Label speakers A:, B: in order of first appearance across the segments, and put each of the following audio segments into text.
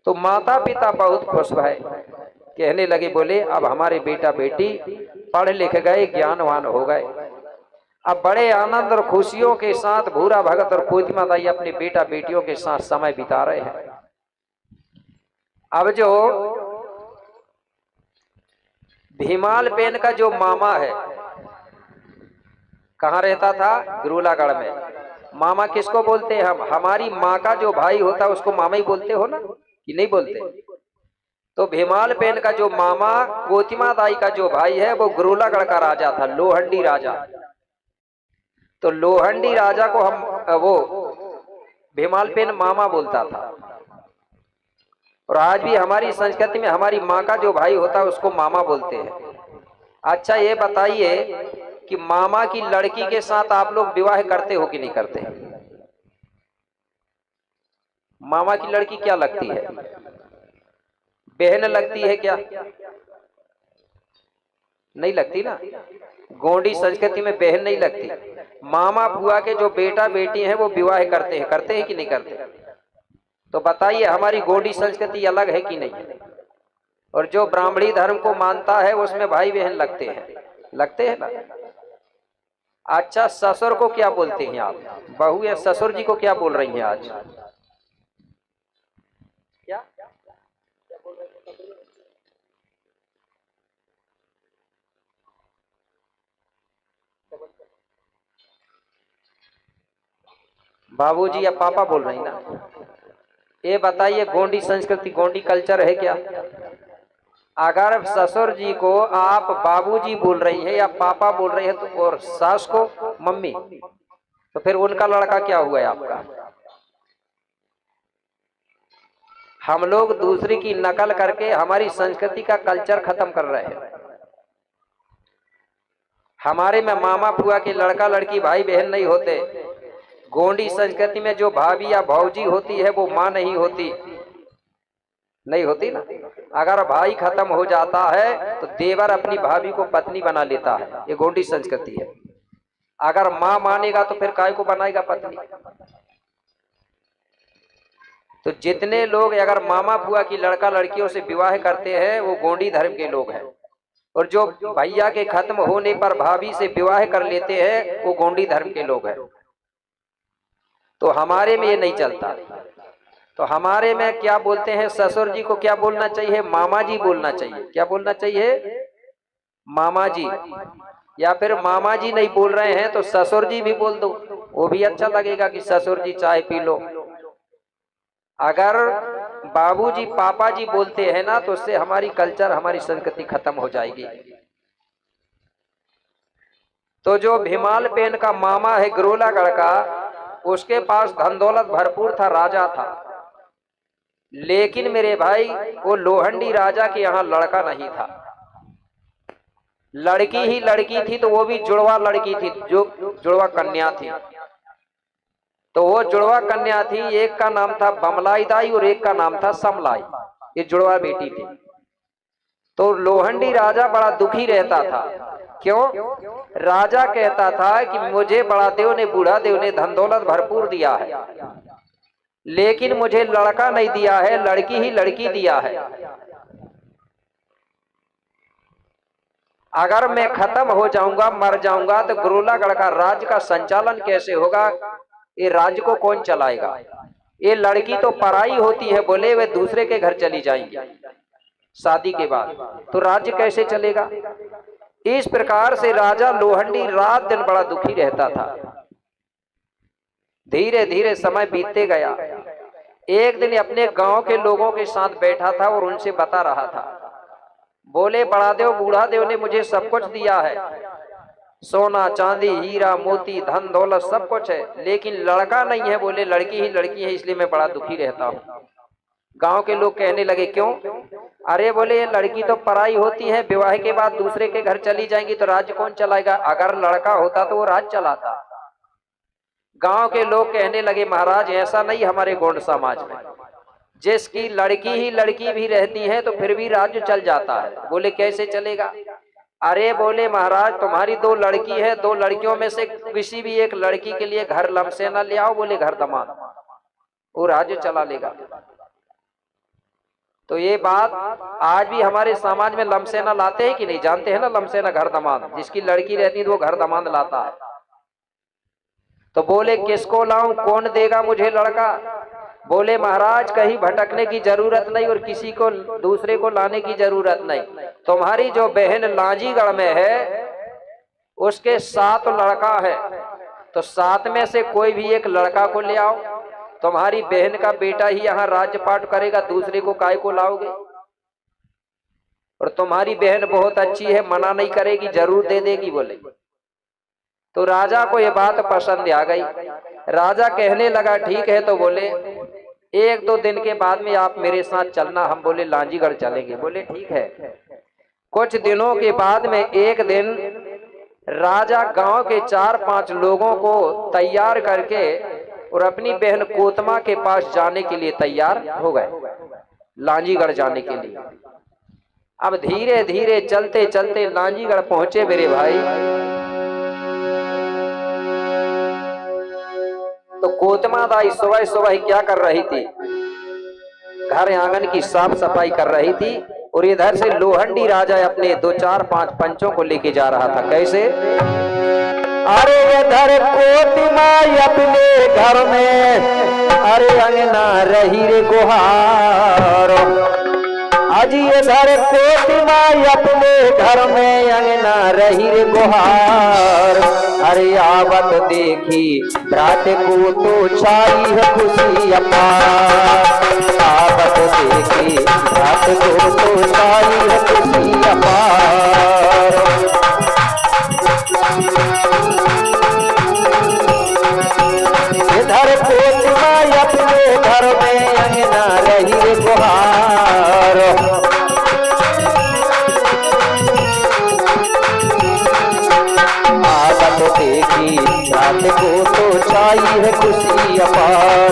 A: तो माता पिता बहुत खुश भय, कहने लगे, बोले अब हमारे बेटा बेटी पढ़ लिख गए, ज्ञानवान हो गए। अब बड़े आनंद और खुशियों के साथ भूरा भगत और पूतिमा दाई अपने बेटा बेटियों के साथ समय बिता रहे हैं। अब जो भीमाल पेन का जो मामा है, कहाँ रहता था? गुरुलागढ़ में। मामा किसको बोलते हैं हम? हमारी माँ का जो भाई होता है उसको मामा ही बोलते हो ना, कि नहीं बोलते? तो भीमाल पेन का जो मामा कोतिमा दाई का जो भाई है वो गुरुलागढ़ का राजा था, लोहंडी राजा। तो लोहंडी राजा को हम वो भीमाल पेन मामा बोलता था। और आज भी हमारी संस्कृति में हमारी माँ का जो भाई होता है उसको मामा बोलते हैं। अच्छा ये बताइए कि मामा की लड़की के साथ आप लोग विवाह करते हो कि नहीं करते? मामा की लड़की क्या लगती है? बहन लगती है क्या? नहीं लगती ना। गोंडी संस्कृति में बहन नहीं लगती। मामा बुआ के जो बेटा बेटी हैं वो विवाह करते हैं कि नहीं करते? तो बताइए हमारी गोंडी संस्कृति अलग है कि नहीं? और जो ब्राह्मणी धर्म को मानता है उसमें भाई बहन लगते हैं ना। अच्छा ससुर को क्या बोलते हैं आप? बहू या ससुर जी को क्या बोल रही हैं आज? क्या बाबूजी या पापा बोल रही ना। ये बताइए गोंडी संस्कृति गोंडी कल्चर है क्या? अगर ससुर जी को आप बाबूजी बोल रही हैं या पापा बोल रही है तो, और सास को मम्मी, तो फिर उनका लड़का क्या हुआ है आपका? हम लोग दूसरी की नकल करके हमारी संस्कृति का कल्चर खत्म कर रहे हैं। हमारे में मामा फुआ के लड़का लड़की भाई बहन नहीं होते। गोंडी संस्कृति में जो भाभी या भौजी होती है वो माँ नहीं होती ना। अगर भाई खत्म हो जाता है तो देवर अपनी भाभी को पत्नी बना लेता है, ये गोंडी संस्कृति है। अगर माँ मानेगा तो फिर काय को बनाएगा पत्नी? तो जितने लोग अगर मामा बुआ की लड़का लड़कियों से विवाह करते हैं वो गोंडी धर्म के लोग हैं, और जो भैया के खत्म होने पर भाभी से विवाह कर लेते हैं वो गोंडी धर्म के लोग हैं। तो हमारे में ये नहीं चलता। तो हमारे में क्या बोलते हैं? ससुर जी को क्या बोलना चाहिए? मामा जी बोलना चाहिए। क्या बोलना चाहिए? मामा जी। या फिर मामा जी नहीं बोल रहे हैं तो ससुर जी भी बोल दो, वो भी अच्छा लगेगा कि ससुर जी चाय पी लो। अगर बाबूजी पापा जी बोलते हैं ना तो उससे हमारी कल्चर हमारी संस्कृति खत्म हो जाएगी। तो जो भीमाल पेन का मामा है गुरुलागढ़ का, उसके पास धन दौलत भरपूर था, राजा था। लेकिन मेरे भाई वो लोहंडी राजा के यहाँ लड़का नहीं था, लड़की ही लड़की थी। तो वो भी जुड़वा लड़की थी, जो जुड़वा कन्या थी। तो वो जुड़वा कन्या थी, एक का नाम था बमलाई दाई और एक का नाम था समलाई। ये जुड़वा बेटी थी। तो लोहंडी राजा बड़ा दुखी रहता था। क्यों? राजा कहता था कि मुझे बड़ा देव ने बूढ़ा देव ने धन दौलत भरपूर दिया है, लेकिन मुझे लड़का नहीं दिया है, लड़की ही लड़की दिया है। अगर मैं खत्म हो जाऊंगा, मर जाऊंगा, तो गुरुलागढ़ का राज्य का संचालन कैसे होगा? ये राज्य को कौन चलाएगा? ये लड़की तो पराई होती है, बोले वे दूसरे के घर चली जाएंगी शादी के बाद, तो राज्य कैसे चलेगा? इस प्रकार से राजा लोहंडी रात दिन बड़ा दुखी रहता था। धीरे धीरे समय बीतते गया। एक दिन अपने गांव के लोगों के साथ बैठा था और उनसे बता रहा था, बोले बड़ा देव बूढ़ा देव ने मुझे सब कुछ दिया है, सोना चांदी हीरा मोती धन दौलत सब कुछ है, लेकिन लड़का नहीं है। बोले लड़की ही लड़की है, इसलिए मैं बड़ा दुखी रहता हूँ। गांव के लोग कहने लगे क्यों? अरे बोले ये लड़की तो पराई होती है, विवाह के बाद दूसरे के घर चली जाएंगी तो राज्य कौन चलाएगा? अगर लड़का होता तो वो राज्य चलाता। गांव के लोग कहने लगे महाराज ऐसा नहीं हमारे गोंड समाज में, जिसकी लड़की ही लड़की भी रहती है तो फिर भी राज्य चल जाता है। बोले कैसे चलेगा? अरे बोले महाराज तुम्हारी दो लड़की है, दो लड़कियों में से किसी भी एक लड़की के लिए घर लमसे न ले आओ, बोले घर दमाद, वो राज्य चला लेगा। तो ये बात आज भी हमारे समाज में लमसेना लाते हैं कि नहीं, जानते हैं ना लमसेना घर दामाद, जिसकी लड़की रहती है तो वो घर दामाद लाता है। तो बोले किसको लाऊं, कौन देगा मुझे लड़का? बोले महाराज कहीं भटकने की जरूरत नहीं और किसी को दूसरे को लाने की जरूरत नहीं। तुम्हारी जो बहन लांजीगढ़ में है उसके 7 लड़का है, तो 7 में से कोई भी एक लड़का को ले आओ। तुम्हारी बहन का बेटा ही यहाँ राज्यपाट करेगा, दूसरे को काय को लाओगे? और तुम्हारी बहन बहुत अच्छी है, मना नहीं करेगी, जरूर दे देगी। बोले तो राजा को ये बात पसंद आ गई। राजा कहने लगा ठीक है, तो बोले 1-2 दिन के बाद में आप मेरे साथ चलना। हम बोले लांजीगढ़ चलेंगे। बोले ठीक है। कुछ दिनों के बाद में एक दिन राजा गांव के 4-5 लोगों को तैयार करके और अपनी बहन कोतमा के पास जाने के लिए तैयार हो गए, लांजीगढ़ जाने के लिए। अब धीरे धीरे चलते चलते लांजीगढ़ पहुंचे मेरे भाई। तो कोतमा दाई सुबह सुबह क्या कर रही थी, घर आंगन की साफ सफाई कर रही थी, और इधर से लोहंडी राजा अपने 2-4-5 पंचों को लेके जा रहा था। कैसे? अरे इधर कोतिमा अपने घर में, अरे अंगना रही रे गुहार। अजी इधर कोतिमा अपने घर में, अंगना रही रे गुहार। अरे आवत देखी रात को तो छाई है खुशी अपार। आवत देखी रात को तो छाई है खुशी अपार। इधर कोतिमा अपने घर में, अंगना रही रे गुहार। आवत देखी रात को तो छाई है खुशी अपार।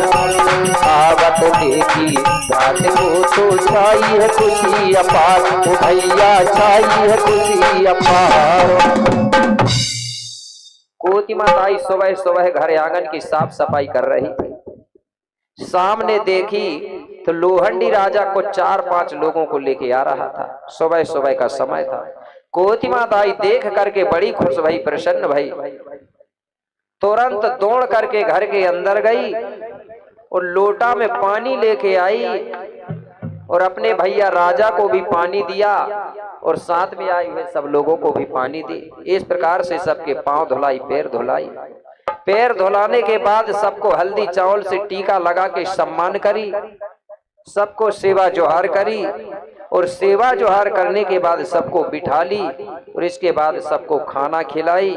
A: आवत देखी रात को तो छाई है खुशी अपार। ओ भैया छाई है खुशी अपार। कोतिमा ताई सुबह सुबह घर आंगन की साफ सफाई कर रही थी। सामने देखी तो लोहंडी राजा को 4-5 लोगों को लेके आ रहा था। सुबह सुबह का समय था। कोतिमा दाई देख करके बड़ी खुश भई, प्रसन्न भई, तुरंत दौड़ करके घर के अंदर गई और लोटा में पानी लेके आई और अपने भैया राजा को भी पानी दिया और साथ में आए हुए सब लोगों को भी पानी दी। इस प्रकार से सबके पांव धुलाई, पैर धुलाई। पैर धुलाने के बाद सबको हल्दी चावल से टीका लगा के सम्मान करी, सबको सेवा जोहार करी और सेवा जोहार करने के बाद सबको बिठा ली और इसके बाद सबको खाना खिलाई।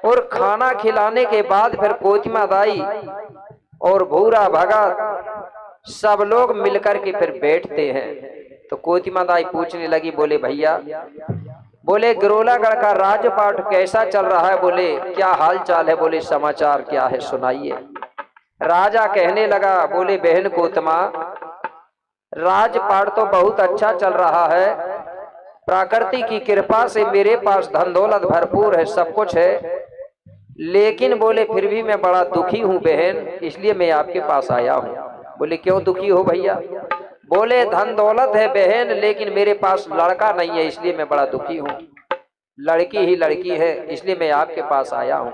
A: और खाना खिलाने के बाद फिर कोतिमा दाई और भूरा भगत सब लोग मिलकर के फिर बैठते हैं। तो कोतिमा दाई पूछने लगी, बोले भैया, बोले गिरोलागढ़ का राजपाट कैसा चल रहा है? बोले क्या हाल चाल है? बोले समाचार क्या है, सुनाइए। राजा कहने लगा, बोले बहन कोतमा, राजपाट तो बहुत अच्छा चल रहा है, प्रकृति की कृपा से मेरे पास धन दौलत भरपूर है, सब कुछ है, लेकिन बोले फिर भी मैं बड़ा दुखी हूँ बहन, इसलिए मैं आपके पास आया हूँ। बोले क्यों दुखी हो भैया? बोले धन दौलत है बहन, लेकिन मेरे पास लड़का नहीं है, इसलिए मैं बड़ा दुखी हूँ। लड़की ही लड़की है, इसलिए मैं आपके पास आया हूँ।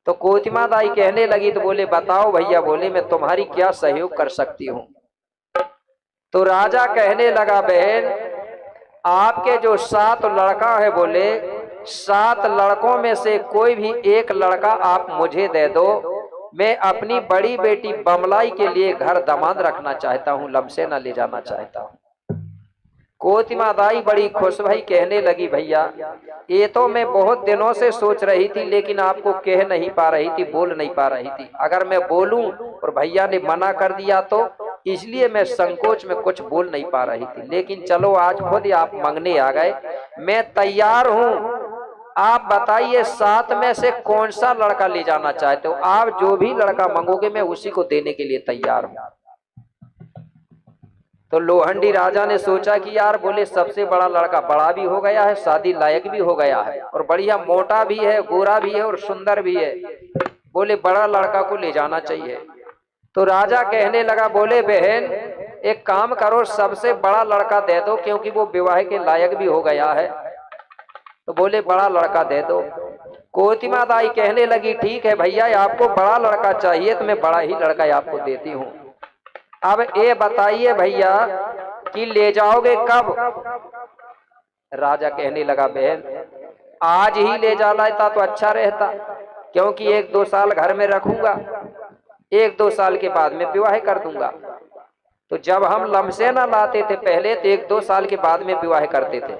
A: तो कोतिमा दाई कहने लगी, तो बोले बताओ भैया, बोले मैं तुम्हारी क्या सहयोग कर सकती हूँ? तो राजा कहने लगा, बहन आपके जो 7 लड़का है, बोले 7 लड़कों में से कोई भी एक लड़का आप मुझे दे दो, मैं अपनी बड़ी बेटी बमलाई के लिए घर दामाद रखना चाहता हूँ, लमसेना ले जाना चाहता हूँ। कोतिमा दाई बड़ी खुश भई, कहने लगी भैया ये तो मैं बहुत दिनों से सोच रही थी, लेकिन आपको कह नहीं पा रही थी, बोल नहीं पा रही थी। अगर मैं बोलूं और भैया ने मना कर दिया तो इसलिए मैं संकोच में कुछ बोल नहीं पा रही थी, लेकिन चलो आज खुद ही आप मांगने आ गए, मैं तैयार हूँ। आप बताइए 7 में से कौन सा लड़का ले जाना चाहते हो? आप जो भी लड़का मांगोगे मैं उसी को देने के लिए तैयार हूँ। तो लोहंडी राजा ने सोचा कि यार, बोले सबसे बड़ा लड़का बड़ा भी हो गया है, शादी लायक भी हो गया है, और बढ़िया मोटा भी है, गोरा भी है और सुंदर भी है, बोले बड़ा लड़का को ले जाना चाहिए। तो राजा कहने लगा, बोले बहन एक काम करो, सबसे बड़ा लड़का दे दो, क्योंकि वो विवाह के लायक भी हो गया है। तो बोले बड़ा लड़का दे दो। कोतिमा दाई कहने लगी ठीक है भैया, आपको बड़ा लड़का चाहिए तो मैं बड़ा ही लड़का आपको देती हूँ। अब ये बताइए भैया कि ले जाओगे कब? राजा कहने लगा बहन आज ही ले जा लाता तो अच्छा रहता, क्योंकि 1-2 साल घर में रखूंगा, 1-2 साल के बाद में विवाह कर दूंगा। तो जब हम लमसे ना लाते थे पहले तो 1-2 साल के बाद में विवाह करते थे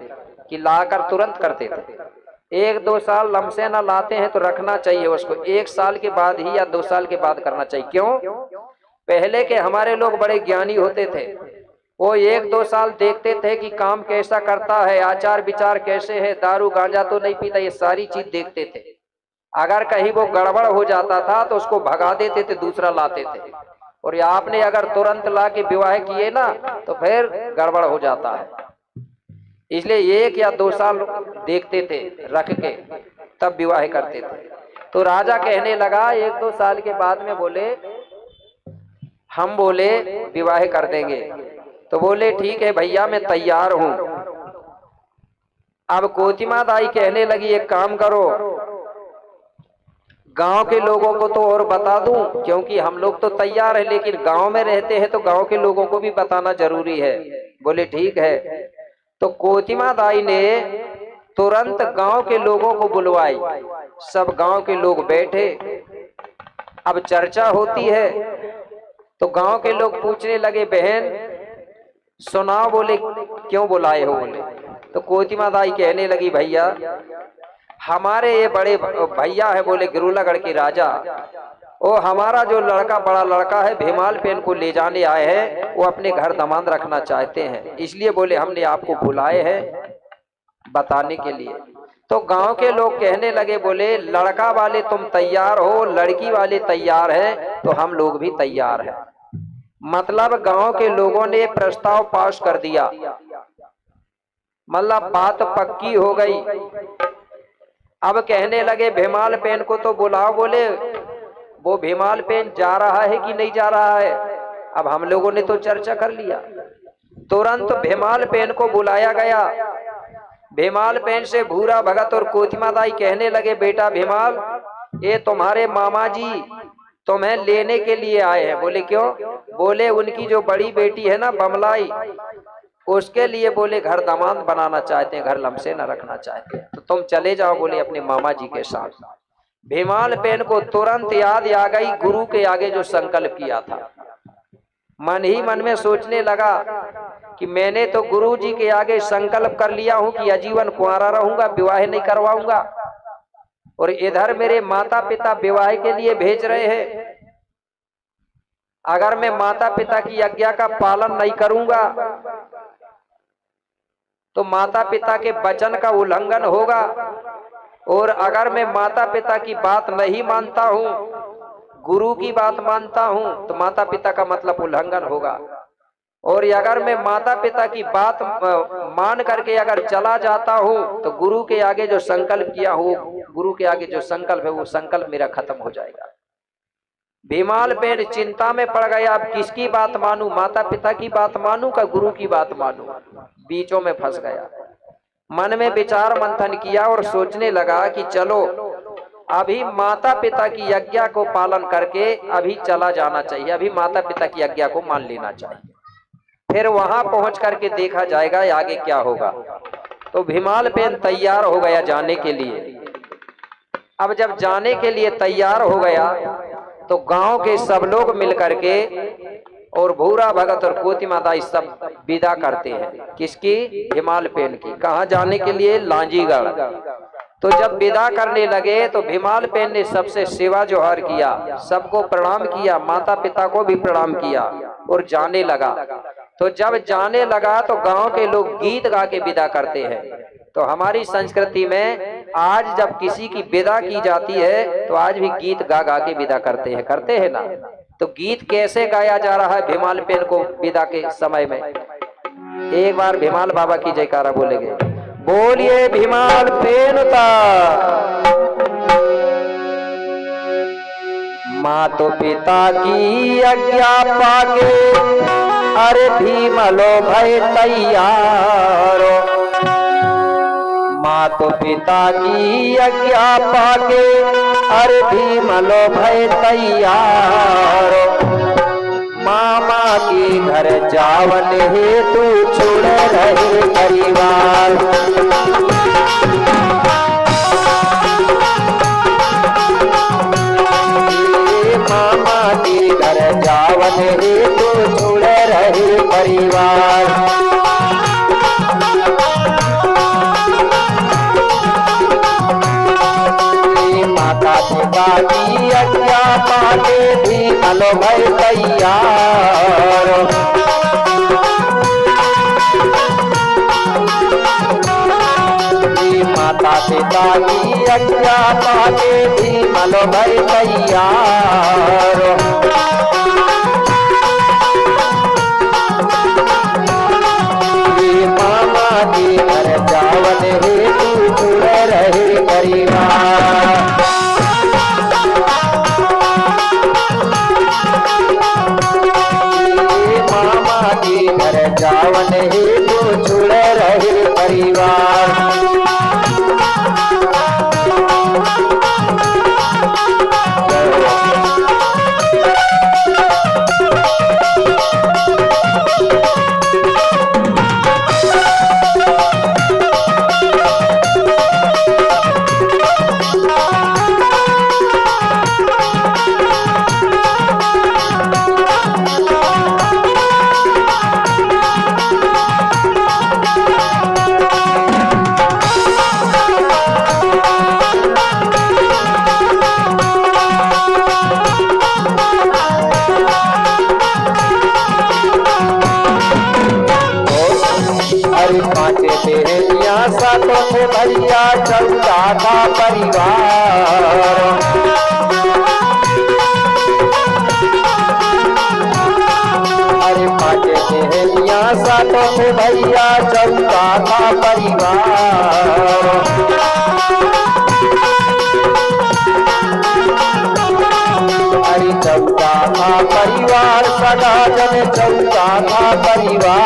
A: कि लाकर तुरंत करते थे। 1-2 साल लमसे ना लाते हैं तो रखना चाहिए उसको 1 साल के बाद ही या 2 साल के बाद करना चाहिए। क्यों? पहले के हमारे लोग बड़े ज्ञानी होते थे, वो 1-2 साल देखते थे कि काम कैसा करता है, आचार विचार कैसे है, दारू गांजा तो नहीं पीता, ये सारी चीज देखते थे। अगर कहीं वो गड़बड़ हो जाता था तो उसको भगा देते थे, दूसरा लाते थे। और आपने अगर तुरंत ला के विवाह किए ना तो फिर गड़बड़ हो जाता है, इसलिए 1 या 2 साल देखते थे रख के तब विवाह करते थे। तो राजा कहने लगा 1-2 साल के बाद में बोले हम बोले विवाह कर देंगे। तो बोले ठीक है भैया मैं तैयार हूं। अब कोतिमा दाई कहने लगी एक काम करो, गांव के लोगों को तो और बता दूं, क्योंकि हम लोग तो तैयार है लेकिन गांव में रहते हैं तो गांव के लोगों को भी बताना जरूरी है। बोले ठीक है। तो कोतिमा दाई ने तुरंत गांव के लोगों को बुलवाई, सब गांव के लोग बैठे, अब चर्चा होती है। तो गांव के लोग पूछने लगे बहन सुनाओ, बोले क्यों बुलाए हो? बोले तो कोतिमा दाई कहने लगी भैया हमारे ये बड़े भैया है, बोले गिरुलागढ़ के राजा, वो हमारा जो लड़का बड़ा लड़का है भीमाल पेन को ले जाने आए हैं, वो अपने घर दामाद रखना चाहते हैं, इसलिए बोले हमने आपको बुलाए हैं बताने के लिए। तो गांव के लोग कहने लगे बोले लड़का वाले तुम तैयार हो, लड़की वाले तैयार है, तो हम लोग भी तैयार हैं। मतलब गांव के लोगों ने प्रस्ताव पास कर दिया, मतलब बात पक्की हो गई। अब कहने लगे भीमाल पेन को तो बुलाओ, बोले वो भीमाल पेन जा रहा है कि नहीं जा रहा है? अब हम लोगों ने तो चर्चा कर लिया। तुरंत भीमाल पेन को बुलाया गया। भीमाल पेन से भूरा भगत और कोतिमा दाई कहने लगे बेटा भीमाल, ये तुम्हारे मामा जी तुम्हें लेने के लिए आए हैं। बोले क्यों? बोले उनकी जो बड़ी बेटी है ना बमलाई, उसके लिए बोले घर दामाद बनाना चाहते हैं, घर लमसे न रखना चाहते हैं, तो तुम चले जाओ बोले अपने मामा जी के साथ। भीमाल पेन को तुरंत याद आ गई गुरु के आगे जो संकल्प किया था। मन ही मन में सोचने लगा कि मैंने तो गुरु जी के आगे संकल्प कर लिया हूं कि आजीवन कुंवारा रहूंगा, विवाह नहीं करवाऊंगा, और इधर मेरे माता पिता विवाह के लिए भेज रहे हैं। अगर मैं माता पिता की आज्ञा का पालन नहीं करूंगा तो माता पिता के वचन का उल्लंघन होगा, और अगर मैं माता पिता की बात नहीं मानता हूं, गुरु की बात मानता हूं, तो माता पिता का मतलब उल्लंघन होगा। और अगर मैं माता पिता की बात मान करके अगर चला जाता हूं तो गुरु के आगे जो संकल्प किया हो, गुरु के आगे जो संकल्प है वो संकल्प मेरा खत्म हो जाएगा। भीमाल पेन चिंता में पड़ गया, अब किसकी बात मानूं, माता पिता की बात मानूं का गुरु की बात मानूं? बीचों में फंस गया। मन में विचार मंथन किया और सोचने लगा कि चलो अभी माता पिता की आज्ञा को पालन करके अभी चला जाना चाहिए, अभी माता पिता की आज्ञा को मान लेना चाहिए, फिर वहां पहुंच करके देखा जाएगा आगे क्या होगा। तो भीमाल पेन तैयार हो गया जाने के लिए। अब जब जाने के लिए तैयार हो गया तो गांव के सब लोग मिलकर के और भूरा भगत और कोतिमा दाई सब विदा करते हैं। किसकी? भीमाल पेन की। कहाँ जाने के लिए? लांजीगढ़। तो जब विदा करने लगे तो भीमाल पेन ने सबसे सेवा जोहार किया, सबको प्रणाम किया, माता पिता को भी प्रणाम किया और जाने लगा। तो जब जाने लगा तो गांव के लोग गीत गा के विदा करते हैं। तो हमारी संस्कृति में आज जब किसी की विदा की जाती है तो आज भी गीत गा गा के विदा करते हैं ना। तो गीत कैसे गाया जा रहा है भीमाल पेन को विदा के समय में? एक बार भीमाल बाबा की जयकारा बोलेंगे, बोलिए भीमाल पेन का। मातो पिता की आज्ञा पाके अरे भीमलो भय तैयारो, मात पिता की आज्ञा पाके अरे भीमलो भय तैयारो, मामा के घर जावन हेतु छुड़ रहे परिवार। मामा के घर जावन हेतु छुड़ रहे परिवार। माता पिता की आज्ञा पाके भीमलो भय तैयार, माता पिता की आज्ञा पाके भीमलो भय तैयार। मामा के घर जावन हेतु छुड़ रहे परिवार। मामा के घर जावन हेतु छुड़ रहे परिवार। पांच बहनियां सातों से भैया 14 था परिवार। अरे पांच बहनियां सातों से भैया 14 था परिवार। अरे 14 था परिवार, सदा जन 14 था परिवार।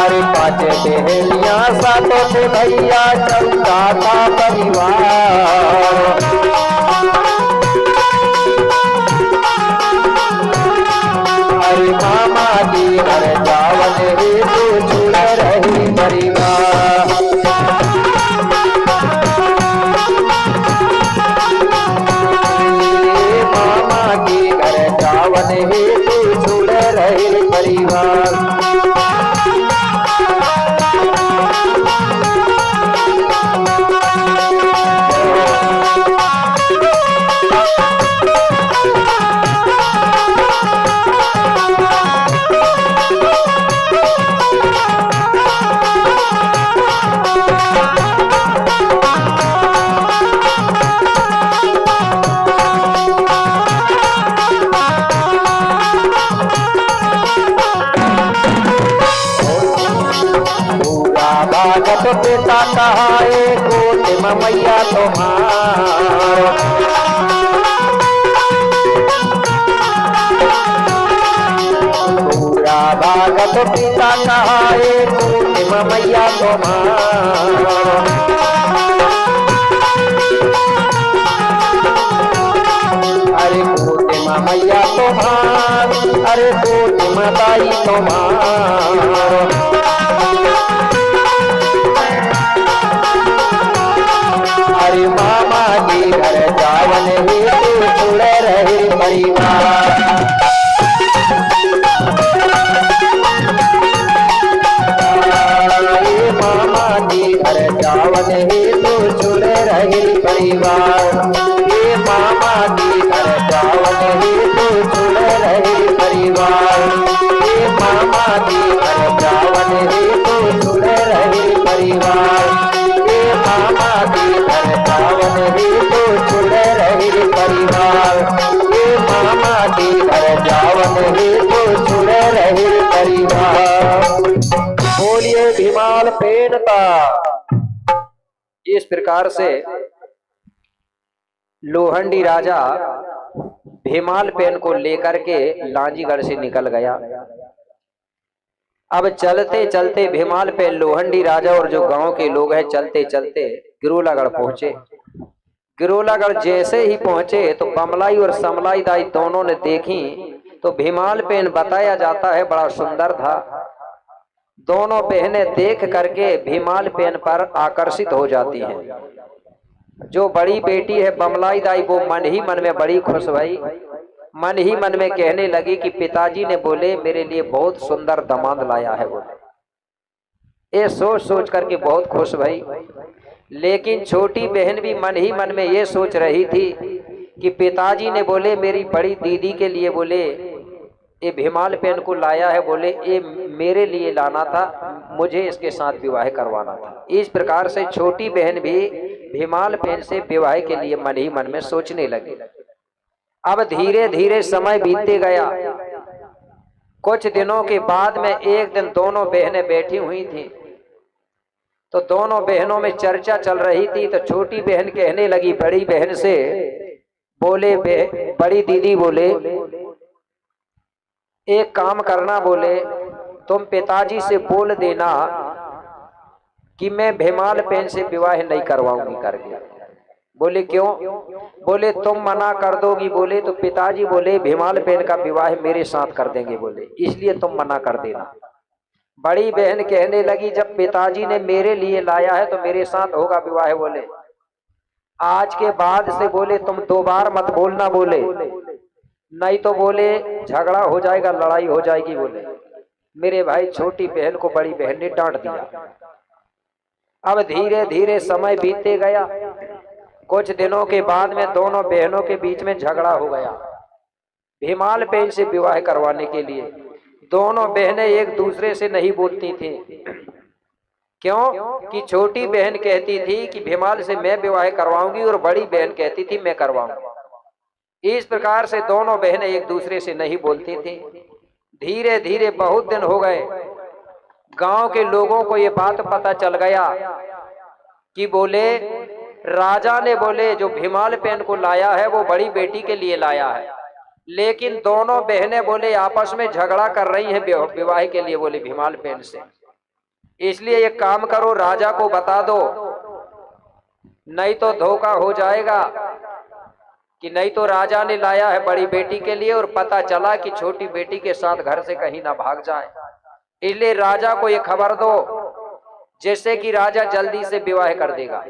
A: अरे पांच बहनियां सातों से भैया 14 था परिवार। अरे मामा की घर जावन हेतु छुड़ रहे परिवार। मामा की घर जावन हेतु छुड़ रहे परिवार। भागत पिता कहाए कोटिम मैया तुम्हार। पूरा भागत पिता कहाए कोटिम मैया तुम्हार। अरे कोटिम मैया तुम्हार, अरे कोटिम दाई तुम्हार। अरे मामा के घर जावन हेतु छुड़ रहे परिवार। मामा के घर जावन हेतु छुड़ रहे परिवार। मामा के घर जावन हेतु छुड़ रहे परिवार। मामा के घर जावन हेतु छुड़ रहे परिवार। मामा के घर जावन हेतु छुड़ रहे परिवार। मामा के घर जावन हेतु छुड़ रहे परिवार। बोलिए भीमाल पेनता। इस प्रकार से लोहंडी राजा भीमाल पेन को लेकर के लांजीगढ़ से निकल गया। अब चलते चलते भीमाल पेन लोहंडी राजा और जो गांव के लोग हैं चलते चलते गिरोलागढ़ पहुंचे। गिरोलागढ़ जैसे ही पहुंचे तो बमलाई और समलाई दाई दोनों ने देखी तो भीमाल पेन बताया जाता है बड़ा सुंदर था। दोनों बहनें देख करके भीमाल पेन पर आकर्षित हो जाती हैं। जो बड़ी बेटी है बमलाई दाई वो मन ही मन में बड़ी खुश भई, मन ही मन में कहने लगी कि पिताजी ने बोले मेरे लिए बहुत सुंदर दामाद लाया है बोले। ये सोच सोच करके बहुत खुश भई। लेकिन छोटी बहन भी मन ही मन में ये सोच रही थी कि पिताजी ने बोले मेरी बड़ी दीदी के लिए बोले ये भीमाल पेन को लाया है, बोले ये मेरे लिए लाना था, मुझे इसके साथ विवाह करवाना था। इस प्रकार से छोटी बहन भी भीमाल पेन से विवाह के लिए मन ही मन में सोचने लगी। अब धीरे धीरे समय बीतते गया। कुछ दिनों के बाद में एक दिन दोनों बहनें बैठी हुई थी तो दोनों बहनों में चर्चा चल रही थी। तो छोटी बहन कहने लगी बड़ी बहन से, बोले बड़ी दीदी बोले एक काम करना, बोले तुम पिताजी से बोल देना कि मैं भीमाल पेन से विवाह नहीं करवाऊंगी करके। बोले क्यों? बोले तुम मना कर दोगी बोले तो पिताजी बोले भीमाल पेन का विवाह मेरे साथ कर देंगे बोले, इसलिए तुम मना कर देना। बड़ी बहन कहने लगी जब पिताजी ने मेरे लिए लाया है तो मेरे साथ होगा विवाह बोले, आज के बाद से बोले तुम 2 बार मत बोलना बोले, नहीं तो बोले झगड़ा हो जाएगा, लड़ाई हो जाएगी बोले। मेरे भाई छोटी बहन को बड़ी बहन ने डांट दिया। अब धीरे धीरे समय बीतते गया। कुछ दिनों के बाद में दोनों बहनों के बीच में झगड़ा हो गया भीमाल पेन से विवाह करवाने के लिए। दोनों बहनें एक दूसरे से नहीं बोलती थी। क्यों? कि छोटी बहन कहती थी कि भीमाल से मैं विवाह करवाऊंगी और बड़ी बहन कहती थी मैं करवाऊंगी। इस प्रकार से दोनों बहनें एक दूसरे से नहीं बोलती थी। धीरे धीरे बहुत दिन हो गए। गांव के लोगों को ये बात पता चल गया कि बोले राजा ने बोले जो भीमाल पेन को लाया है वो बड़ी बेटी के लिए लाया है, लेकिन दोनों बहनें बोले आपस में झगड़ा कर रही हैं विवाह के लिए बोले भीमाल पेन से। इसलिए एक काम करो राजा को बता दो, नहीं तो धोखा हो जाएगा कि नहीं तो राजा ने लाया है बड़ी बेटी के लिए और पता चला कि छोटी बेटी के साथ घर से कहीं ना भाग जाए। इसलिए राजा को ये खबर दो जिससे कि राजा जल्दी से विवाह कर देगा।